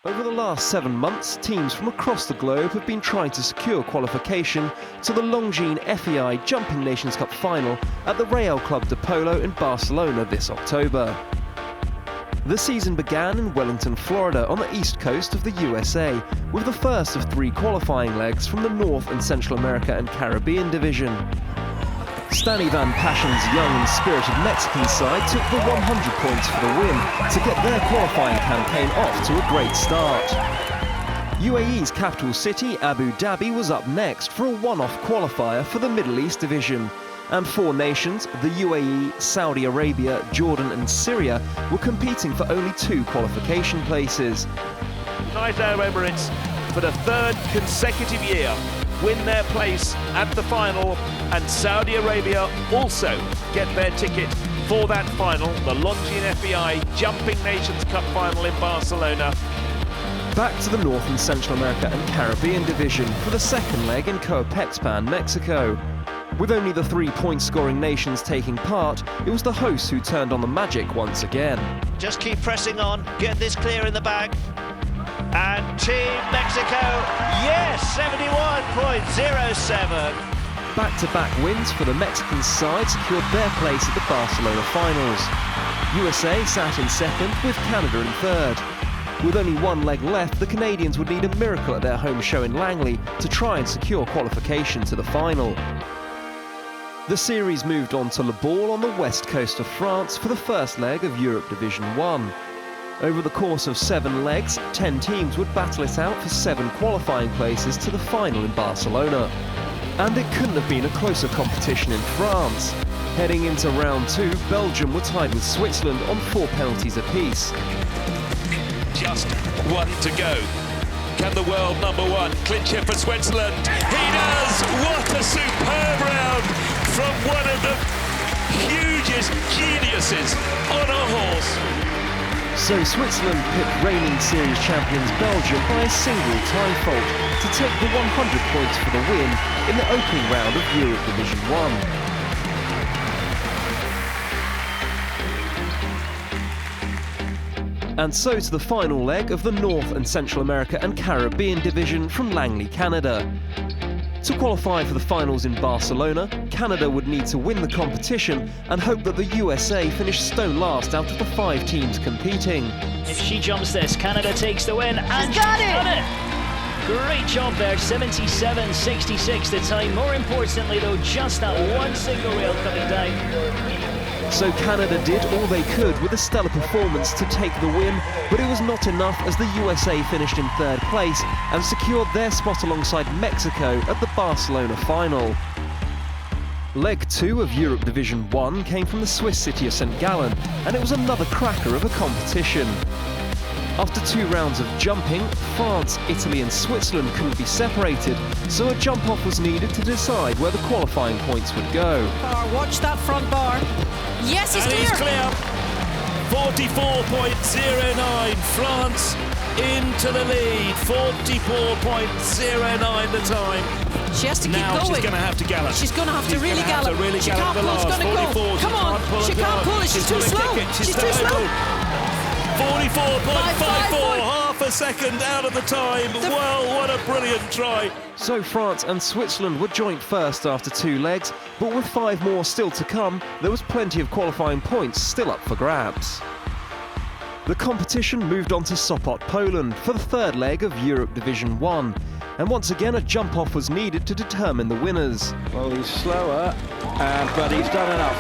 Over the last 7 months, teams from across the globe have been trying to secure qualification to the Longines FEI Jumping Nations Cup final at the Real Club de Polo in Barcelona this October. The season began in Wellington, Florida, on the east coast of the USA, with the first of 3 qualifying legs from the North and Central America and Caribbean division. Stanley Van Passion's young and spirited Mexican side took the 100 points for the win to get their qualifying campaign off to a great start. UAE's capital city, Abu Dhabi, was up next for a one-off qualifier for the Middle East division. And 4 nations, the UAE, Saudi Arabia, Jordan and Syria, were competing for only 2 qualification places. United Arab Emirates, for the 3rd consecutive year, win their place at the final, and Saudi Arabia also get their ticket for that final, the Longines FEI Jumping Nations Cup final in Barcelona. Back to the North and Central America and Caribbean division for the second leg in Coapexpan, Mexico. With only the 3 point-scoring nations taking part, it was the hosts who turned on the magic once again. Just keep pressing on, get this clear in the bag. And Team Mexico, yes, 71.07. Back-to-back wins for the Mexican side secured their place at the Barcelona finals. USA sat in second, with Canada in third. With only 1 leg left, the Canadians would need a miracle at their home show in Langley to try and secure qualification to the final. The series moved on to Le Ball on the west coast of France for the first leg of Europe Division 1. Over the course of 7 legs, 10 teams would battle it out for 7 qualifying places to the final in Barcelona. And it couldn't have been a closer competition in France. Heading into round 2, Belgium were tied with Switzerland on 4 penalties apiece. Just 1 to go. Can the world #1 clinch it for Switzerland? He does! What a superb round from one of the hugest geniuses on a horse. So Switzerland pipped reigning series champions Belgium by a single tie fault to take the 100 points for the win in the opening round of Europe Division 1. And so to the final leg of the North and Central America and Caribbean division from Langley, Canada. To qualify for the finals in Barcelona, Canada would need to win the competition and hope that the USA finish stone last out of the 5 teams competing. If she jumps this, Canada takes the win, and she's got it! Great job there, 77.66 the time. More importantly though, just that one single rail coming down. So Canada did all they could with a stellar performance to take the win, but it was not enough as the USA finished in 3rd place and secured their spot alongside Mexico at the Barcelona final. Leg 2 of Europe Division 1 came from the Swiss city of St. Gallen, and it was another cracker of a competition. After 2 rounds of jumping, France, Italy and Switzerland couldn't be separated, so a jump-off was needed to decide where the qualifying points would go. Watch that front bar. Yes, he's clear! He's clear. 44.09, France into the lead, 44.09 the time. She has to keep now going. She's going to have to gallop. She's going to have to really gallop. She can't pull, it's going to go. Come on, she can't pull it, she's too slow. She's too slow. 44.54, half a second out of the time. Well, what a brilliant try. So France and Switzerland were joint first after 2 legs, but with 5 more still to come, there was plenty of qualifying points still up for grabs. The competition moved on to Sopot, Poland for the 3rd leg of Europe Division 1. And once again, a jump-off was needed to determine the winners. Well, he's slower, but he's done enough.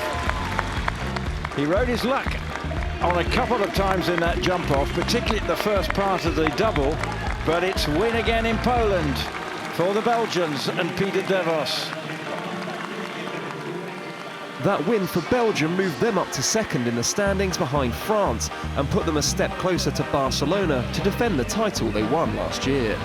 He rode his luck on a couple of times in that jump-off, particularly at the first part of the double, but it's win again in Poland for the Belgians and Peter de Vos. That win for Belgium moved them up to 2nd in the standings behind France and put them a step closer to Barcelona to defend the title they won last year.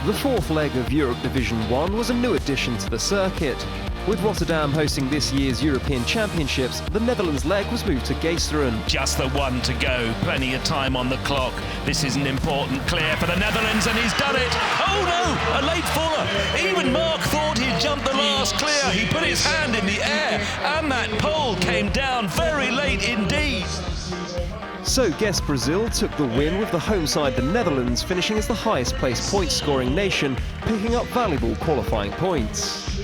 The 4th leg of Europe Division 1 was a new addition to the circuit. With Rotterdam hosting this year's European Championships, the Netherlands leg was moved to Geesteren. Just the 1 to go, plenty of time on the clock. This is an important clear for the Netherlands, and he's done it. Oh no, a late faller. Even Mark thought he'd jumped the last clear. He put his hand in the air, and that pole came down very late indeed. So guest Brazil took the win, with the home side, the Netherlands, finishing as the highest placed point scoring nation, picking up valuable qualifying points.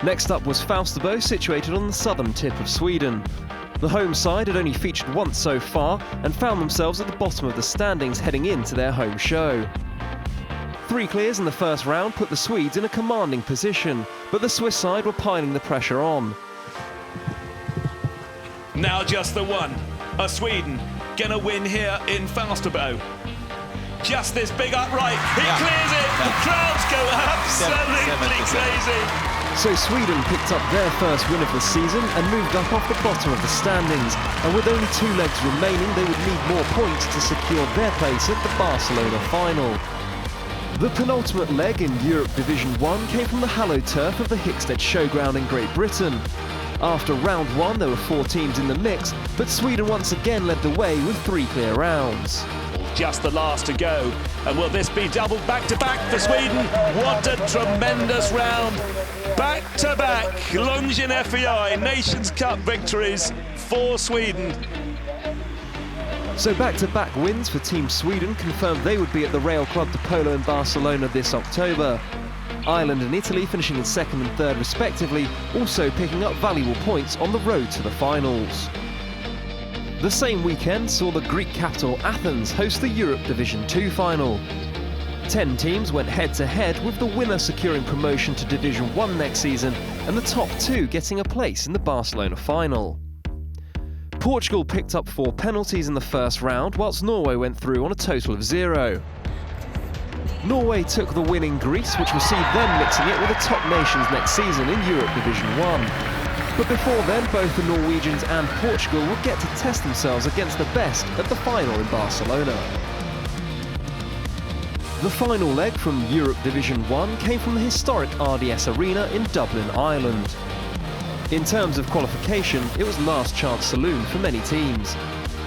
Next up was Falsterbo, situated on the southern tip of Sweden. The home side had only featured once so far and found themselves at the bottom of the standings heading into their home show. 3 clears in the first round put the Swedes in a commanding position, but the Swiss side were piling the pressure on. Now just the one. A Sweden gonna win here in Falsterbo. Just this big upright. He clears it. The crowds go absolutely crazy. So Sweden picked up their first win of the season and moved up off the bottom of the standings. And with only 2 legs remaining, they would need more points to secure their place at the Barcelona final. The penultimate leg in Europe Division 1 came from the hallowed turf of the Hickstead Showground in Great Britain. After round 1, there were 4 teams in the mix, but Sweden once again led the way with 3 clear rounds. Just the last to go, and will this be doubled back-to-back for Sweden? What a tremendous round! Back-to-back Longines FEI Nations Cup victories for Sweden. So back-to-back wins for Team Sweden confirmed they would be at the Real Club de Polo in Barcelona this October. Ireland and Italy, finishing in 2nd and 3rd respectively, also picking up valuable points on the road to the finals. The same weekend saw the Greek capital Athens host the Europe Division 2 final. 10 teams went head-to-head, with the winner securing promotion to Division 1 next season and the top 2 getting a place in the Barcelona final. Portugal picked up 4 penalties in the first round, whilst Norway went through on a total of 0. Norway took the win in Greece, which will see them mixing it with the top nations next season in Europe Division 1. But before then, both the Norwegians and Portugal would get to test themselves against the best at the final in Barcelona. The final leg from Europe Division 1 came from the historic RDS Arena in Dublin, Ireland. In terms of qualification, it was last chance saloon for many teams.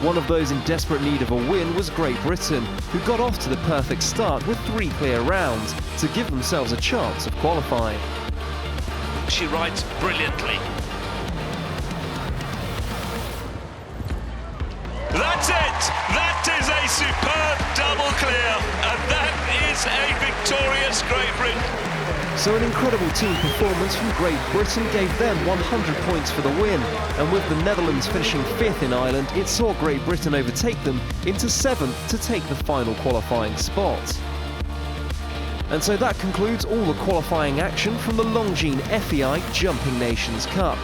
One of those in desperate need of a win was Great Britain, who got off to the perfect start with 3 clear rounds to give themselves a chance of qualifying. She rides brilliantly. That's it! That is a superb double clear, and that is a victorious Great Britain. So an incredible team performance from Great Britain gave them 100 points for the win, and with the Netherlands finishing 5th in Ireland, it saw Great Britain overtake them into 7th to take the final qualifying spot. And so that concludes all the qualifying action from the Longines FEI Jumping Nations Cup.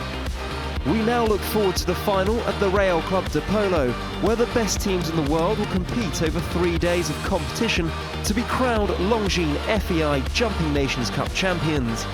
We now look forward to the final at the Real Club de Polo, where the best teams in the world will compete over 3 days of competition to be crowned Longines FEI Jumping Nations Cup champions.